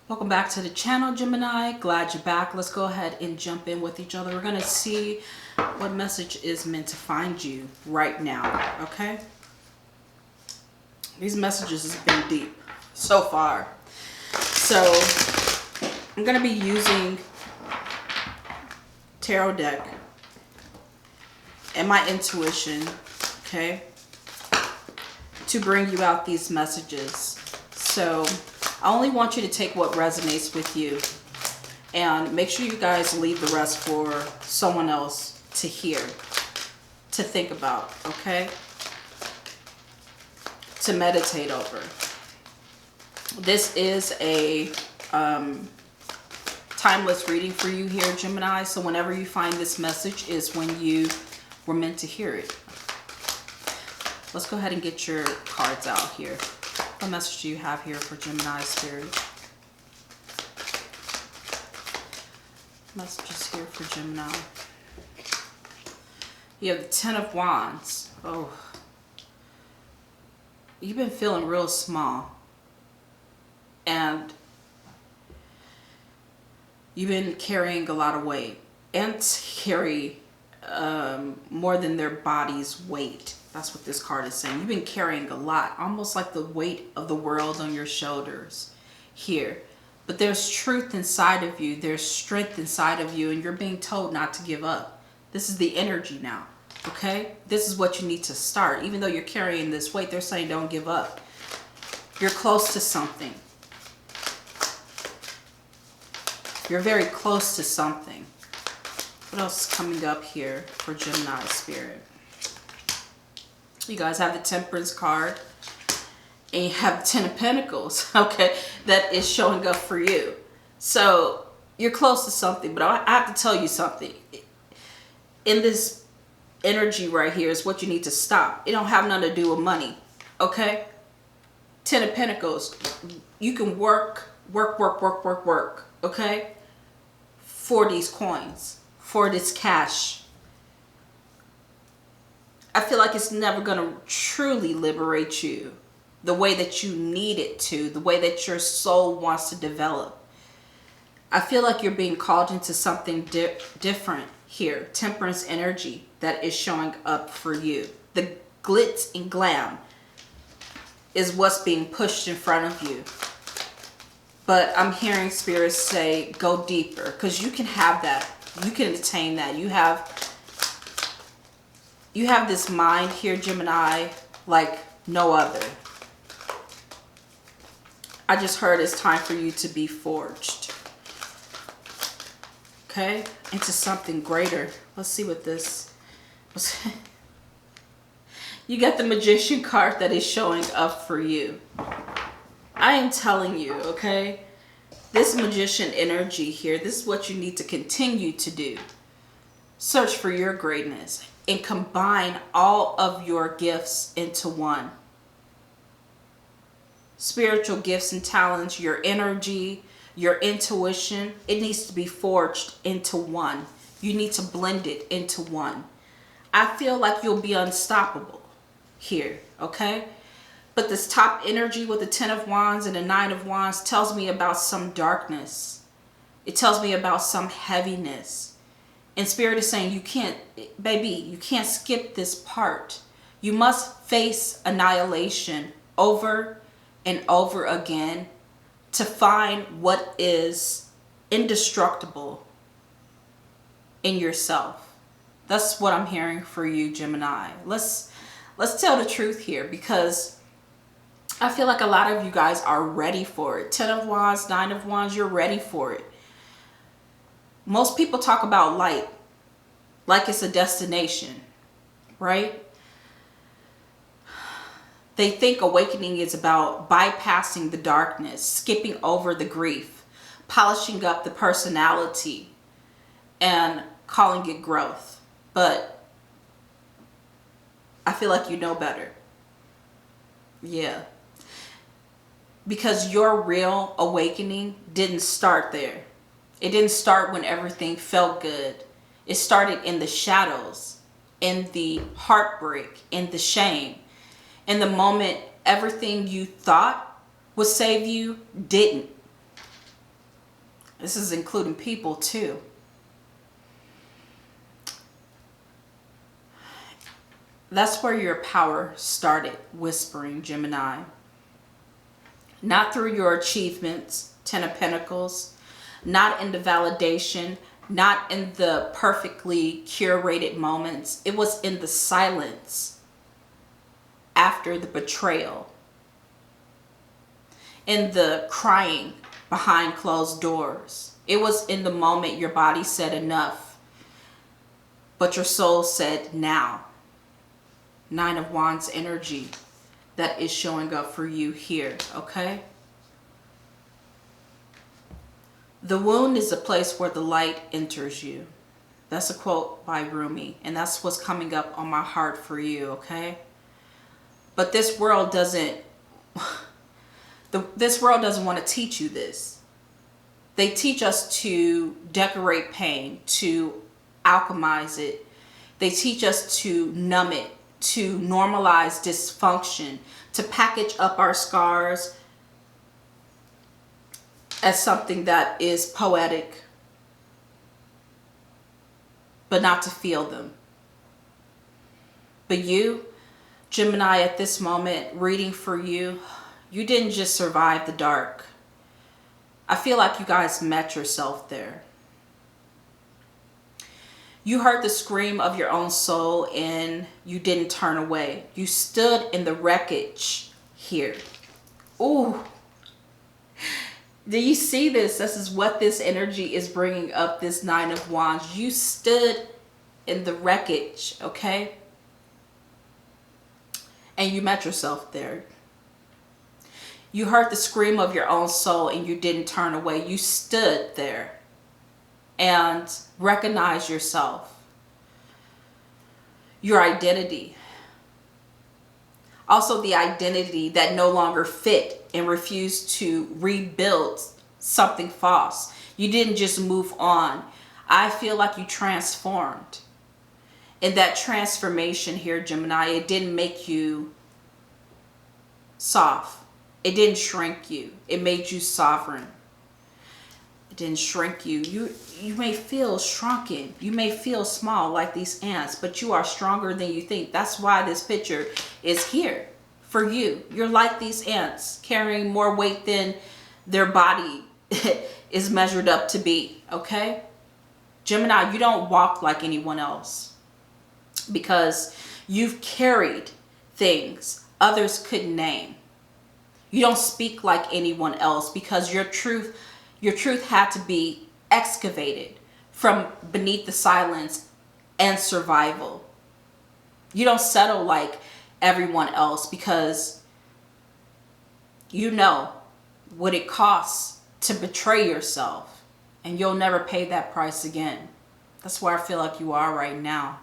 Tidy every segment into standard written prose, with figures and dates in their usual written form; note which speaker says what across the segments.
Speaker 1: Welcome back to the channel, Gemini. Glad you're back. Let's go ahead and jump in with each other. We're going to see what message is meant to find you right now, okay? These messages have been deep so far. So I'm going to be using tarot deck and my intuition, okay, to bring you out these messages. So I only want you to take what resonates with you and make sure you guys leave the rest for someone else to hear, to think about, okay? To meditate over. This is a timeless reading for you here, Gemini. So whenever you find this message is when you were meant to hear it. Let's go ahead and get your cards out here. What message do you have here for Gemini Spirit? Messages here for Gemini. You have the Ten of Wands. Oh. You've been feeling real small. And you've been carrying a lot of weight. Ants carry more than their body's weight. That's what this card is saying. You've been carrying a lot, almost like the weight of the world on your shoulders here. But there's truth inside of you. There's strength inside of you, and you're being told not to give up. This is the energy now, okay? This is what you need to start. Even though you're carrying this weight, they're saying don't give up. You're close to something. You're very close to something. What else is coming up here for Gemini Spirit? You guys have the Temperance card. And you have the Ten of Pentacles, okay? That is showing up for you. So, you're close to something. But I have to tell you something. In this energy right here is what you need to stop. It don't have nothing to do with money, okay? Ten of Pentacles. You can work, okay? For these coins. For this cash. I feel like it's never going to truly liberate you the way that you need it to, the way that your soul wants to develop. I feel like you're being called into something different here. Temperance energy that is showing up for you. The glitz and glam is what's being pushed in front of you. But I'm hearing spirits say, go deeper, because you can have that. You can attain that. You have this mind here, Gemini, like no other. I just heard it's time for you to be forged. Okay? Into something greater. Let's see what this... You got the Magician card that is showing up for you. I am telling you, okay? This Magician energy here, this is what you need to continue to do. Search for your greatness and combine all of your gifts into one. Spiritual gifts and talents, your energy, your intuition, it needs to be forged into one. You need to blend it into one. I feel like you'll be unstoppable here, okay? But this top energy with the Ten of Wands and the Nine of Wands tells me about some darkness. It tells me about some heaviness. And Spirit is saying, you can't, baby, you can't skip this part. You must face annihilation over and over again to find what is indestructible in yourself. That's what I'm hearing for you, Gemini. Let's tell the truth here, because I feel like a lot of you guys are ready for it. Ten of Wands, Nine of Wands, you're ready for it. Most people talk about light like it's a destination, right? They think awakening is about bypassing the darkness, skipping over the grief, polishing up the personality, and calling it growth. But I feel like you know better. Yeah. Because your real awakening didn't start there. It didn't start when everything felt good. It started in the shadows, in the heartbreak, in the shame. In the moment everything you thought would save you didn't. This is including people too. That's where your power started whispering, Gemini. Not through your achievements, Ten of Pentacles, not in the validation, not in the perfectly curated moments. It was in the silence after the betrayal, in the crying behind closed doors. It was in the moment your body said enough, but your soul said now. Nine of Wands energy that is showing up for you here, okay? The wound is a place where the light enters you. That's a quote by Rumi, and that's what's coming up on my heart for you, okay? But this world doesn't this world doesn't want to teach you this. They teach us to decorate pain, to alchemize it. They teach us to numb it, to normalize dysfunction, to package up our scars as something that is poetic, but not to feel them. But you, Gemini, at this moment, reading for you, you didn't just survive the dark. I feel like you guys met yourself there. You heard the scream of your own soul and you didn't turn away. You stood in the wreckage here. Ooh. Do you see this? This is what this energy is bringing up, this Nine of Wands. You stood in the wreckage, okay? And you met yourself there. You heard the scream of your own soul and you didn't turn away. You stood there and recognized yourself, your identity. Also the identity that no longer fit and refused to rebuild something false. You didn't just move on. I feel like you transformed. And that transformation here, Gemini, it didn't make you soft. It didn't shrink you. It made you sovereign. It didn't shrink you. You may feel shrunken. You may feel small like these ants, but you are stronger than you think. That's why this picture is here for you. You're like these ants, carrying more weight than their body is measured up to be, okay? Gemini, you don't walk like anyone else because you've carried things others couldn't name. You don't speak like anyone else because your truth had to be excavated from beneath the silence and survival. You don't settle like everyone else because you know what it costs to betray yourself, and you'll never pay that price again. That's where I feel like you are right now.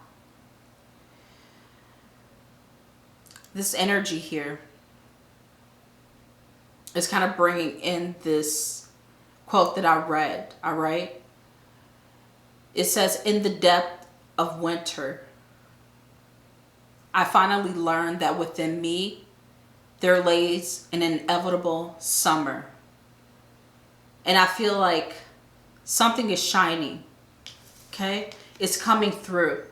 Speaker 1: This energy here is kind of bringing in this quote that I read, all right? It says, in the depth of winter, I finally learned that within me, there lays an inevitable summer. And I feel like something is shining, okay? It's coming through.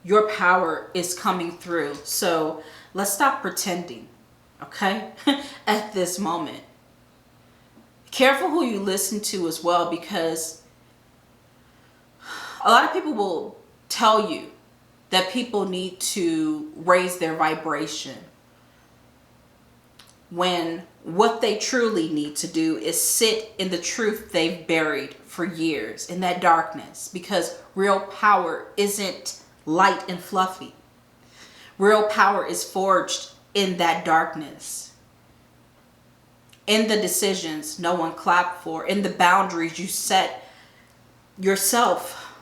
Speaker 1: Your power is coming through. So let's stop pretending, okay? At this moment. Careful who you listen to as well, because a lot of people will tell you that people need to raise their vibration, when what they truly need to do is sit in the truth they've buried for years, in that darkness, because real power isn't light and fluffy. Real power is forged in that darkness, in the decisions no one clapped for, in the boundaries you set yourself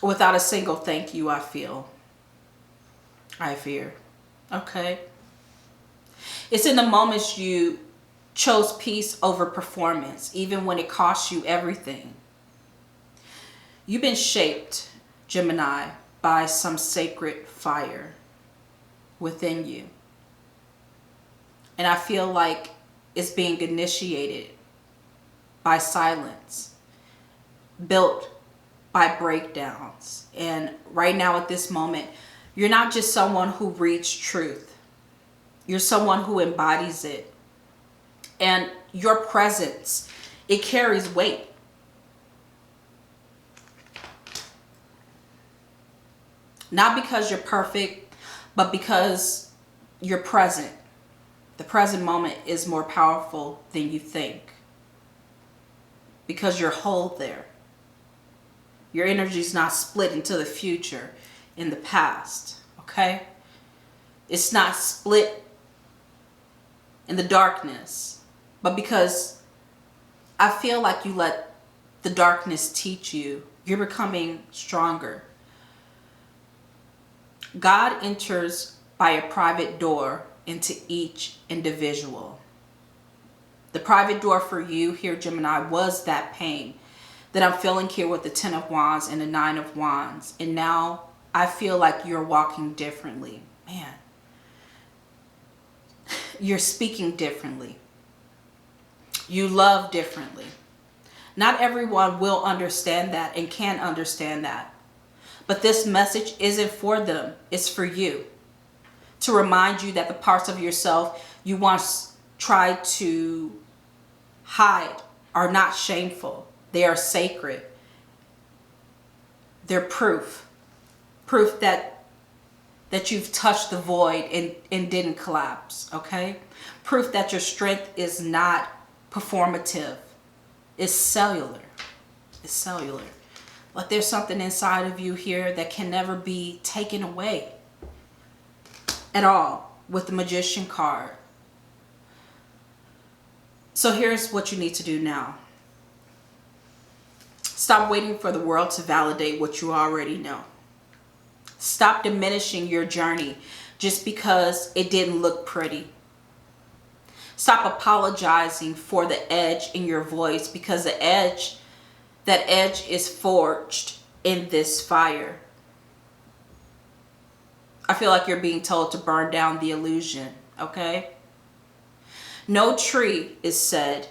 Speaker 1: without a single thank you. I fear. Okay. It's in the moments you chose peace over performance, even when it cost you everything. You've been shaped, Gemini, by some sacred fire within you. And I feel like it's being initiated by silence, built by breakdowns. And right now at this moment, you're not just someone who reads truth. You're someone who embodies it. And your presence, it carries weight. Not because you're perfect, but because you're present. The present moment is more powerful than you think. Because you're whole there. Your energy is not split into the future in the past. Okay? It's not split in the darkness. But because I feel like you let the darkness teach you, you're becoming stronger. God enters by a private door into each individual. The private door for you here, Gemini, was that pain that I'm feeling here with the 10 of Wands and the 9 of Wands. And now I feel like you're walking differently. Man, you're speaking differently. You love differently. Not everyone will understand that and can understand that. But this message isn't for them. It's for you. To remind you that the parts of yourself you once tried to hide are not shameful. They are sacred. They're proof. Proof that you've touched the void and didn't collapse. Okay? Proof that your strength is not performative. It's cellular. It's cellular. Like there's something inside of you here that can never be taken away at all with the Magician card. So here's what you need to do now. Stop waiting for the world to validate what you already know. Stop diminishing your journey just because it didn't look pretty. Stop apologizing for the edge in your voice, because that edge is forged in this fire. I feel like you're being told to burn down the illusion, okay? No tree, is said,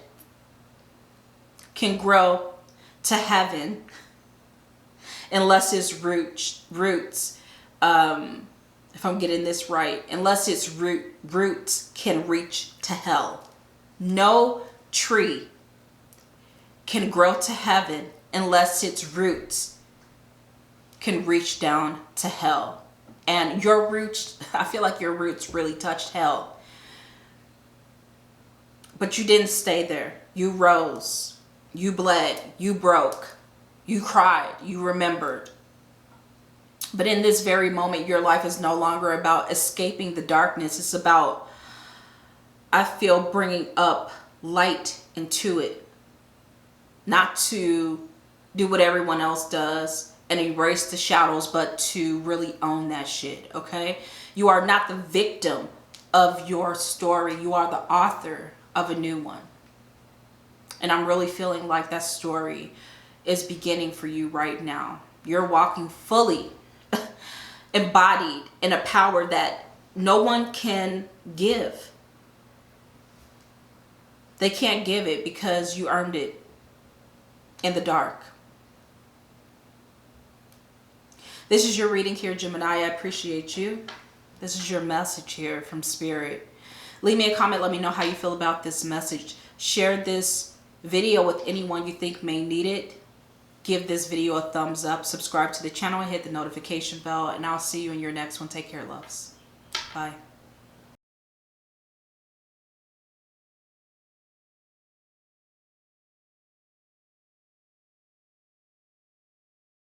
Speaker 1: can grow to heaven unless its roots, if I'm getting this right, unless its roots can reach to hell. No tree can grow to heaven unless its roots can reach down to hell. And your roots, I feel like your roots really touched hell. But you didn't stay there. You rose. You bled. You broke. You cried. You remembered. But in this very moment, your life is no longer about escaping the darkness. It's about, I feel, bringing up light into it. Not to do what everyone else does and erase the shadows, but to really own that shit, okay? You are not the victim of your story. You are the author of a new one. And I'm really feeling like that story is beginning for you right now. You're walking fully embodied in a power that no one can give. They can't give it because you earned it in the dark. This is your reading here, Gemini. I appreciate you. This is your message here from Spirit. Leave me a comment. Let me know how you feel about this message. Share this video with anyone you think may need it. Give this video a thumbs up. Subscribe to the channel and hit the notification bell. And I'll see you in your next one. Take care, loves. Bye.